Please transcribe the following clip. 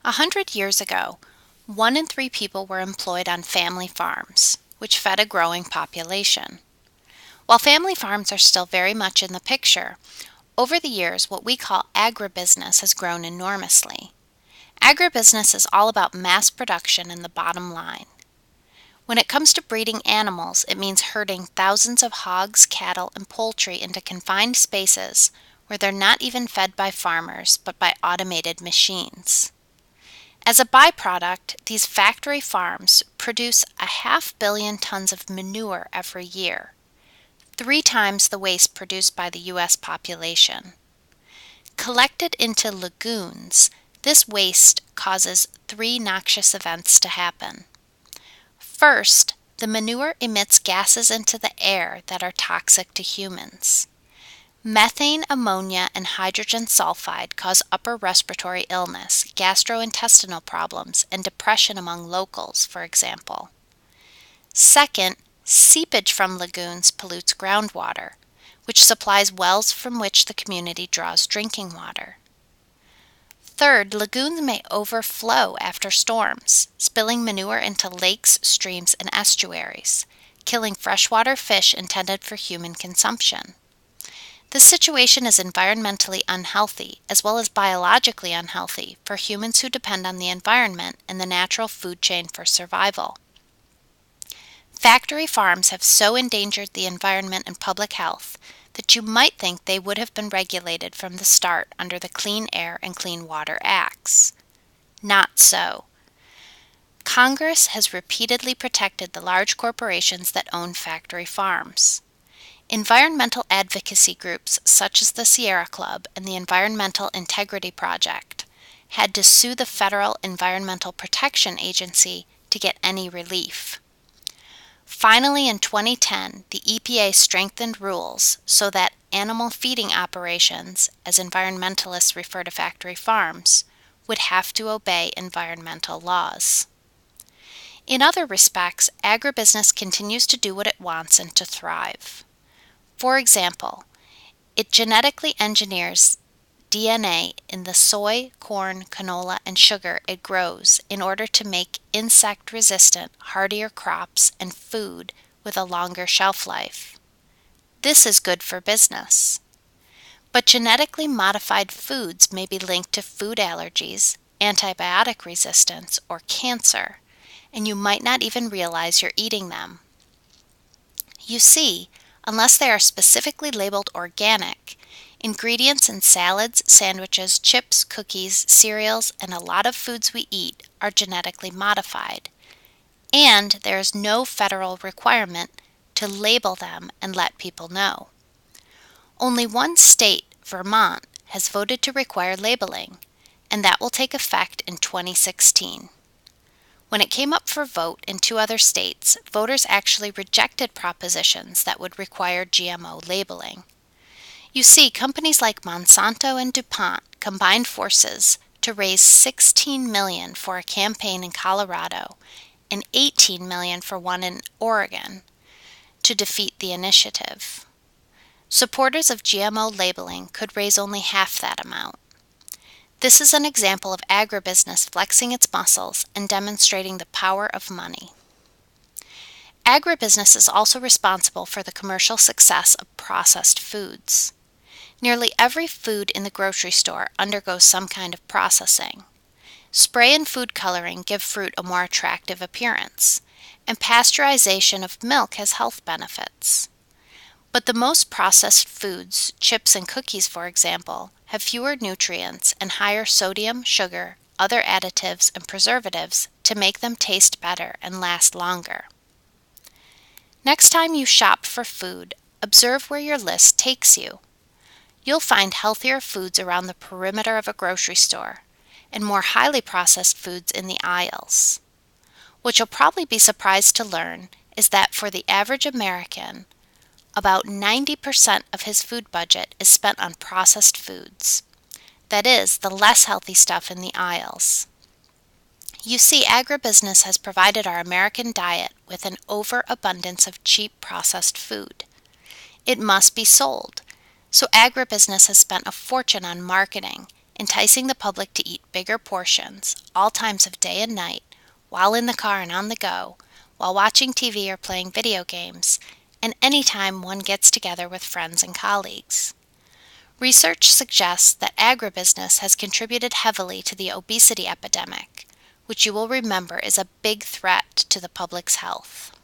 100 years ago, 1 in 3 people were employed on family farms, which fed a growing population. While family farms are still very much in the picture, over the years what we call agribusiness has grown enormously. Agribusiness is all about mass production and the bottom line. When it comes to breeding animals, it means herding thousands of hogs, cattle, and poultry into confined spaces where they're not even fed by farmers but by automated machines. As a byproduct, these factory farms produce 500 million tons of manure every year, 3 times the waste produced by the U.S. population. Collected into lagoons, this waste causes 3 noxious events to happen. First, the manure emits gases into the air that are toxic to humans. Methane, ammonia, and hydrogen sulfide cause upper respiratory illness, gastrointestinal problems, and depression among locals, for example. Second, seepage from lagoons pollutes groundwater, which supplies wells from which the community draws drinking water. Third, lagoons may overflow after storms, spilling manure into lakes, streams, and estuaries, killing freshwater fish intended for human consumption. This situation is environmentally unhealthy as well as biologically unhealthy for humans who depend on the environment and the natural food chain for survival. Factory farms have so endangered the environment and public health that you might think they would have been regulated from the start under the Clean Air and Clean Water Acts. Not so. Congress has repeatedly protected the large corporations that own factory farms. Environmental advocacy groups such as the Sierra Club and the Environmental Integrity Project had to sue the Federal Environmental Protection Agency to get any relief. Finally, in 2010, the EPA strengthened rules so that animal feeding operations, as environmentalists refer to factory farms, would have to obey environmental laws. In other respects, agribusiness continues to do what it wants and to thrive. For example, it genetically engineers DNA in the soy, corn, canola, and sugar it grows in order to make insect-resistant, hardier crops and food with a longer shelf life. This is good for business. But genetically modified foods may be linked to food allergies, antibiotic resistance, or cancer, and you might not even realize you're eating them. You see, unless they are specifically labeled organic, ingredients in salads, sandwiches, chips, cookies, cereals, and a lot of foods we eat are genetically modified. And there is no federal requirement to label them and let people know. Only one state, Vermont, has voted to require labeling, and that will take effect in 2016. When it came up for vote in 2 other states, voters actually rejected propositions that would require GMO labeling. You see, companies like Monsanto and DuPont combined forces to raise $16 million for a campaign in Colorado and $18 million for one in Oregon to defeat the initiative. Supporters of GMO labeling could raise only half that amount. This is an example of agribusiness flexing its muscles and demonstrating the power of money. Agribusiness is also responsible for the commercial success of processed foods. Nearly every food in the grocery store undergoes some kind of processing. Spray and food coloring give fruit a more attractive appearance, and pasteurization of milk has health benefits. But the most processed foods, chips and cookies for example, have fewer nutrients and higher sodium, sugar, other additives, and preservatives to make them taste better and last longer. Next time you shop for food, observe where your list takes you. You'll find healthier foods around the perimeter of a grocery store and more highly processed foods in the aisles. What you'll probably be surprised to learn is that for the average American, about 90% of his food budget is spent on processed foods. That is, the less healthy stuff in the aisles. You see, agribusiness has provided our American diet with an overabundance of cheap processed food. It must be sold, so agribusiness has spent a fortune on marketing enticing the public to eat bigger portions, all times of day and night, while in the car and on the go, while watching TV or playing video games, and any time one gets together with friends and colleagues. Research suggests that agribusiness has contributed heavily to the obesity epidemic, which you will remember is a big threat to the public's health.